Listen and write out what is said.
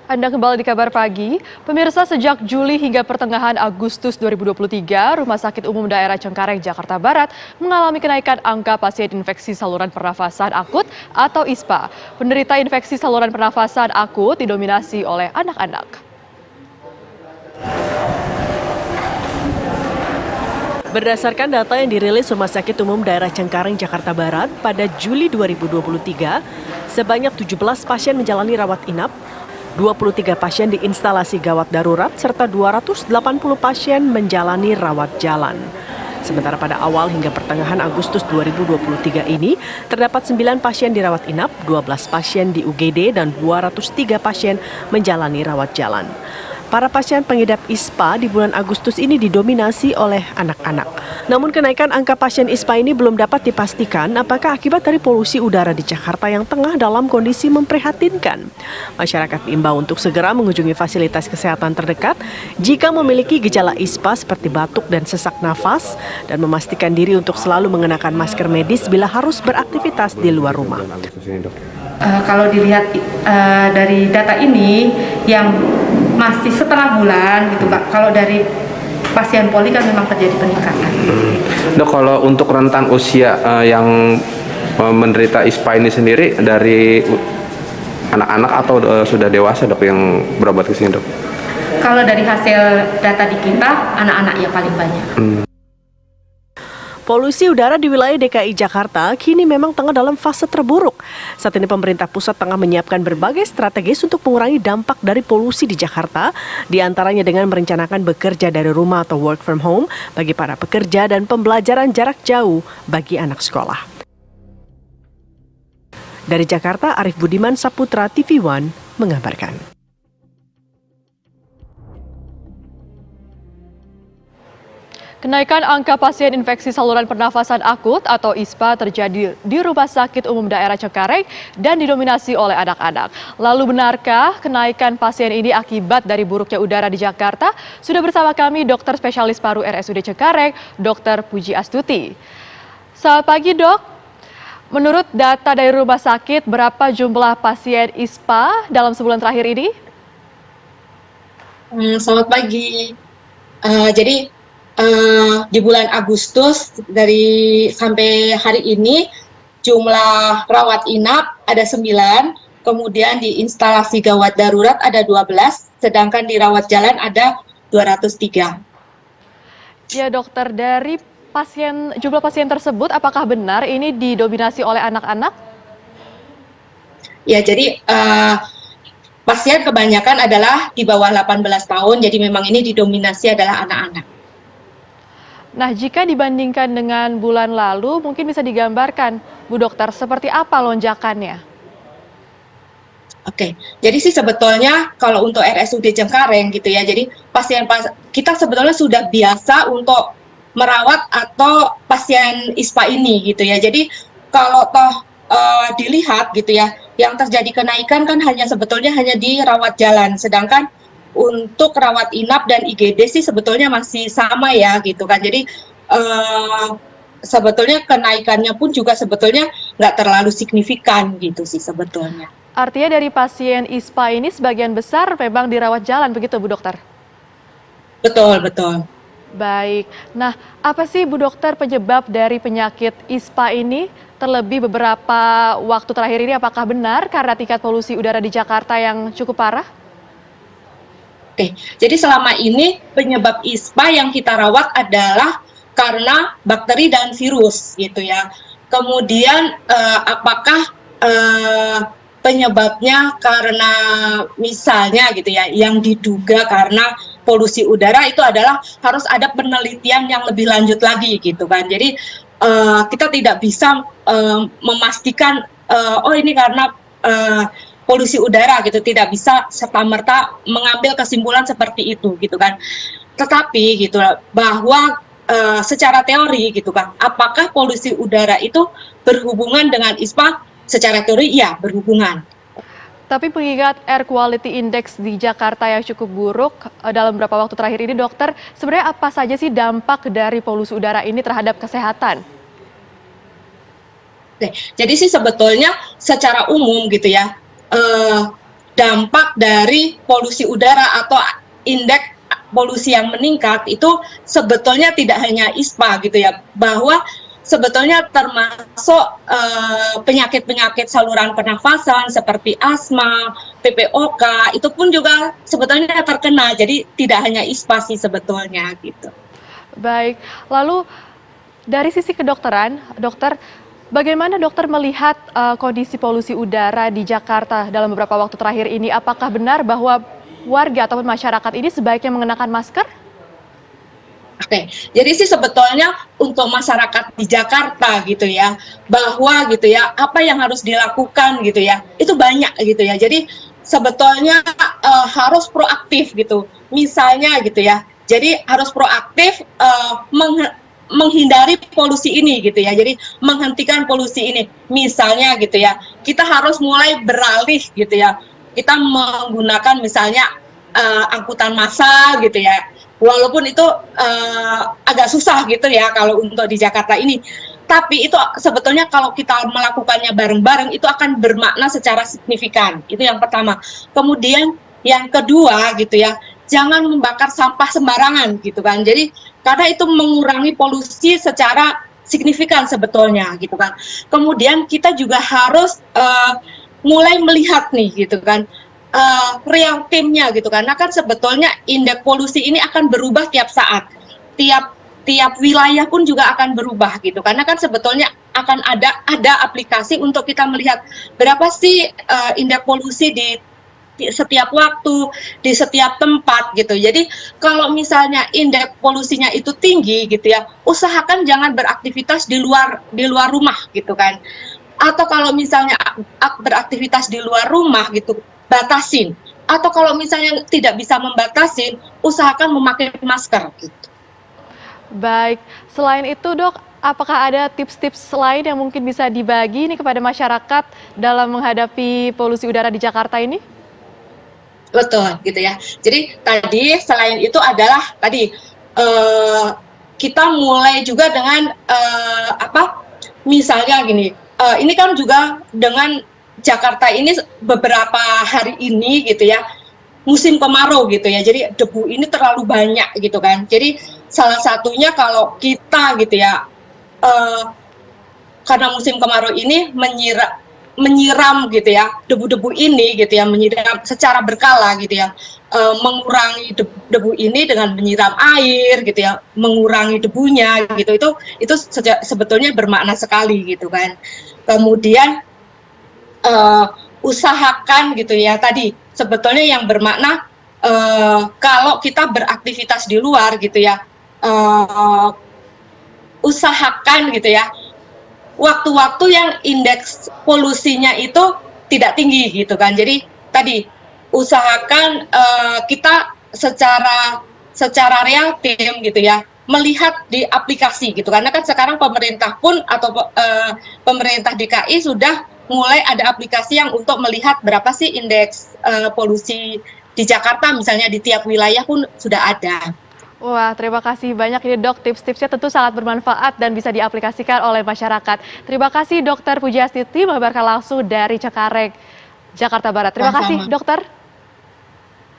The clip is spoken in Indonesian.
Anda kembali di Kabar Pagi. Pemirsa, sejak Juli hingga pertengahan Agustus 2023, Rumah Sakit Umum Daerah Cengkareng, Jakarta Barat mengalami kenaikan angka pasien infeksi saluran pernafasan akut atau ISPA. Penderita infeksi saluran pernafasan akut didominasi oleh anak-anak. Berdasarkan data yang dirilis Rumah Sakit Umum Daerah Cengkareng, Jakarta Barat pada Juli 2023, sebanyak 17 pasien menjalani rawat inap, 23 pasien di instalasi gawat darurat, serta 280 pasien menjalani rawat jalan. Sementara pada awal hingga pertengahan Agustus 2023 ini, terdapat 9 pasien dirawat inap, 12 pasien di UGD, dan 203 pasien menjalani rawat jalan. Para pasien pengidap ISPA di bulan Agustus ini didominasi oleh anak-anak. Namun kenaikan angka pasien ISPA ini belum dapat dipastikan apakah akibat dari polusi udara di Jakarta yang tengah dalam kondisi memprihatinkan. Masyarakat diimbau untuk segera mengunjungi fasilitas kesehatan terdekat jika memiliki gejala ISPA seperti batuk dan sesak nafas, dan memastikan diri untuk selalu mengenakan masker medis bila harus beraktivitas di luar rumah. Kalau dilihat dari data ini yang masih setengah bulan gitu Pak. Kalau dari pasien poli kan memang terjadi peningkatan. Dok, kalau untuk rentang usia yang menderita ISPA ini sendiri dari anak-anak atau sudah dewasa dok yang berobat ke sini dok? Kalau dari hasil data di kita, anak-anak yang paling banyak. Polusi udara di wilayah DKI Jakarta kini memang tengah dalam fase terburuk. Saat ini pemerintah pusat tengah menyiapkan berbagai strategis untuk mengurangi dampak dari polusi di Jakarta, diantaranya dengan merencanakan bekerja dari rumah atau work from home bagi para pekerja dan pembelajaran jarak jauh bagi anak sekolah. Dari Jakarta, Arif Budiman Saputra, TV One mengabarkan. Kenaikan angka pasien infeksi saluran pernafasan akut atau ISPA terjadi di Rumah Sakit Umum Daerah Cengkareng dan didominasi oleh anak-anak. Lalu benarkah kenaikan pasien ini akibat dari buruknya udara di Jakarta? Sudah bersama kami dokter spesialis paru RSUD Cengkareng, Dr. Puji Astuti. Selamat pagi dok. Menurut data dari rumah sakit, berapa jumlah pasien ISPA dalam sebulan terakhir ini? Selamat pagi. Di bulan Agustus sampai hari ini jumlah rawat inap ada 9, kemudian di instalasi gawat darurat ada 12, sedangkan di rawat jalan ada 203. Ya dokter, dari jumlah pasien tersebut apakah benar ini didominasi oleh anak-anak? Ya, jadi pasien kebanyakan adalah di bawah 18 tahun, jadi memang ini didominasi adalah anak-anak. Nah, jika dibandingkan dengan bulan lalu, mungkin bisa digambarkan, Bu Dokter, seperti apa lonjakannya? Oke, jadi sih sebetulnya kalau untuk RSUD Cengkareng gitu ya, jadi kita sebetulnya sudah biasa untuk merawat atau pasien ISPA ini gitu ya. Jadi kalau dilihat gitu ya, yang terjadi kenaikan kan sebetulnya hanya di rawat jalan, sedangkan untuk rawat inap dan IGD sih sebetulnya masih sama ya gitu kan. Jadi sebetulnya kenaikannya pun juga sebetulnya nggak terlalu signifikan gitu sih sebetulnya. Artinya dari pasien ISPA ini sebagian besar memang dirawat jalan begitu Bu Dokter? Betul, betul. Baik, nah apa sih Bu Dokter penyebab dari penyakit ISPA ini? Terlebih beberapa waktu terakhir ini apakah benar karena tingkat polusi udara di Jakarta yang cukup parah? Oke, jadi selama ini penyebab ISPA yang kita rawat adalah karena bakteri dan virus gitu ya. Kemudian apakah penyebabnya karena misalnya gitu ya, yang diduga karena polusi udara itu adalah harus ada penelitian yang lebih lanjut lagi gitu kan. Jadi kita tidak bisa memastikan ini karena polusi udara gitu, tidak bisa serta-merta mengambil kesimpulan seperti itu gitu kan. Tetapi gitu bahwa secara teori gitu kan, apakah polusi udara itu berhubungan dengan ISPA? Secara teori ya berhubungan. Tapi mengingat air quality index di Jakarta yang cukup buruk dalam beberapa waktu terakhir ini dokter, sebenarnya apa saja sih dampak dari polusi udara ini terhadap kesehatan? Jadi sih sebetulnya secara umum gitu ya, dampak dari polusi udara atau indeks polusi yang meningkat itu sebetulnya tidak hanya ISPA gitu ya, bahwa sebetulnya termasuk penyakit-penyakit saluran pernafasan seperti asma, PPOK, itu pun juga sebetulnya terkena. Jadi tidak hanya ISPA sih sebetulnya gitu. Baik, lalu dari sisi kedokteran, dokter, bagaimana dokter melihat kondisi polusi udara di Jakarta dalam beberapa waktu terakhir ini? Apakah benar bahwa warga ataupun masyarakat ini sebaiknya mengenakan masker? Oke, jadi sih sebetulnya untuk masyarakat di Jakarta gitu ya, bahwa gitu ya, apa yang harus dilakukan gitu ya, itu banyak gitu ya. Jadi sebetulnya harus proaktif gitu. Misalnya gitu ya, jadi harus proaktif menghindari polusi ini gitu ya. Jadi menghentikan polusi ini. Misalnya gitu ya, kita harus mulai beralih gitu ya. Kita menggunakan misalnya angkutan massal gitu ya. Walaupun itu agak susah gitu ya kalau untuk di Jakarta ini. Tapi itu sebetulnya kalau kita melakukannya bareng-bareng itu akan bermakna secara signifikan. Itu yang pertama. Kemudian yang kedua gitu ya, jangan membakar sampah sembarangan gitu kan. Jadi karena itu mengurangi polusi secara signifikan sebetulnya gitu kan. Kemudian kita juga harus mulai melihat nih gitu kan, real timnya gitu, karena kan sebetulnya indeks polusi ini akan berubah tiap saat, tiap wilayah pun juga akan berubah gitu, karena kan sebetulnya akan ada aplikasi untuk kita melihat berapa sih indeks polusi di setiap waktu, di setiap tempat gitu. Jadi kalau misalnya indeks polusinya itu tinggi gitu ya, usahakan jangan beraktivitas di luar rumah gitu kan. Atau kalau misalnya beraktivitas di luar rumah gitu, batasin. Atau kalau misalnya tidak bisa membatasin, usahakan memakai masker gitu. Baik, selain itu dok, apakah ada tips-tips lain yang mungkin bisa dibagi nih kepada masyarakat dalam menghadapi polusi udara di Jakarta ini? Betul gitu ya. Jadi tadi selain itu adalah tadi kita mulai juga dengan misalnya gini, ini kan juga dengan Jakarta ini beberapa hari ini gitu ya, musim kemarau gitu ya, jadi debu ini terlalu banyak gitu kan. Jadi salah satunya kalau kita gitu ya, karena musim kemarau ini menyiram gitu ya, debu-debu ini gitu ya, menyiram secara berkala gitu ya, mengurangi debu ini dengan menyiram air gitu ya, mengurangi debunya gitu, itu sebetulnya bermakna sekali gitu kan. Kemudian usahakan gitu ya, tadi sebetulnya yang bermakna kalau kita beraktivitas di luar gitu ya, usahakan gitu ya, waktu-waktu yang indeks polusinya itu tidak tinggi gitu kan. Jadi tadi usahakan kita secara real time gitu ya, melihat di aplikasi gitu, karena kan sekarang pemerintah pun atau pemerintah DKI sudah mulai ada aplikasi yang untuk melihat berapa sih indeks polusi di Jakarta, misalnya di tiap wilayah pun sudah ada. Wah, terima kasih banyak ini dok, tips-tipsnya tentu sangat bermanfaat dan bisa diaplikasikan oleh masyarakat. Terima kasih Dokter Pujiastuti mengabarkan langsung dari Cengkareng, Jakarta Barat. Terima kasih dokter.